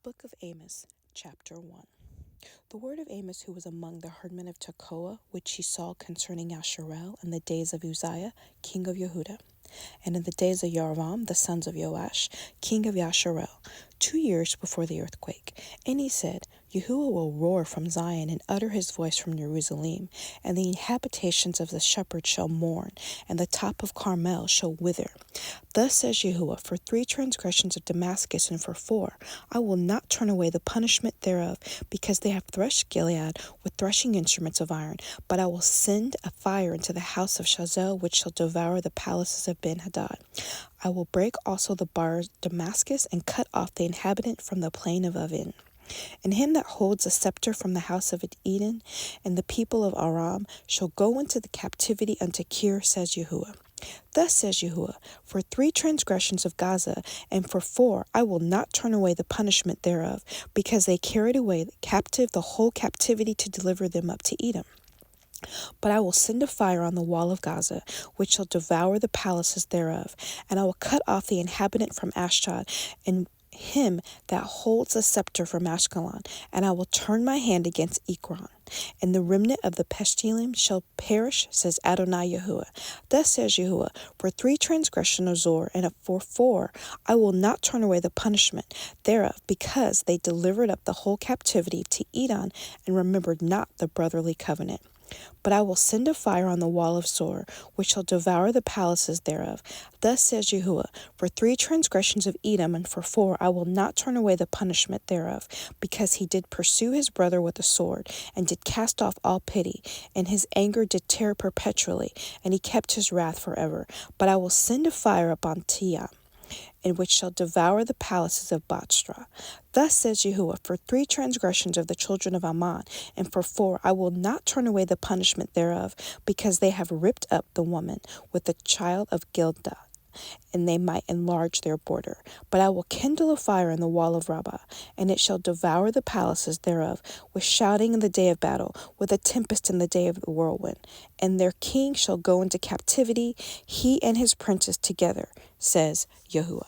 Book of Amos, chapter 1. The word of Amos, who was among the herdmen of Tekoa, which he saw concerning Yasharel in the days of Uzziah, king of Yehudah, and in the days of Yerovam, the sons of Joash, king of Yasharel, 2 years before the earthquake. And he said, Yahuah will roar from Zion and utter his voice from Jerusalem, and the habitations of the shepherds shall mourn, and the top of Carmel shall wither. Thus says Yahuah, for 3 transgressions of Damascus, and for 4, I will not turn away the punishment thereof, because they have threshed Gilead with threshing instruments of iron. But I will send a fire into the house of Shazel, which shall devour the palaces of Ben-Hadad. I will break also the bars of Damascus, and cut off the inhabitant from the plain of Avin. And him that holds a scepter from the house of Eden, and the people of Aram, shall go into the captivity unto Kir, says Yahuah. Thus says Yahuah, for 3 transgressions of Gaza, and for 4, I will not turn away the punishment thereof, because they carried away captive the whole captivity to deliver them up to Edom. But I will send a fire on the wall of Gaza, which shall devour the palaces thereof, and I will cut off the inhabitant from Ashdod, and him that holds a scepter from Ashkelon, and I will turn my hand against Ekron. And the remnant of the Peshtilim shall perish, says Adonai Yahuah. Thus says Yahuah, for 3 transgressions of Zor, and for 4, I will not turn away the punishment thereof, because they delivered up the whole captivity to Edom, and remembered not the brotherly covenant. But I will send a fire on the wall of Zor, which shall devour the palaces thereof. Thus says Yahuah, for 3 transgressions of Edom, and for 4, I will not turn away the punishment thereof, because he did pursue his brother with a sword, and did cast off all pity, and his anger did tear perpetually, and he kept his wrath forever. But I will send a fire upon Tiam, in which shall devour the palaces of Bostra. Thus says Yahuah, for 3 transgressions of the children of Ammon, and for 4, I will not turn away the punishment thereof, because they have ripped up the woman with the child of Gildah, and they might enlarge their border. But I will kindle a fire in the wall of Rabbah, and it shall devour the palaces thereof, with shouting in the day of battle, with a tempest in the day of the whirlwind. And their king shall go into captivity, he and his princes together, says Yahuah.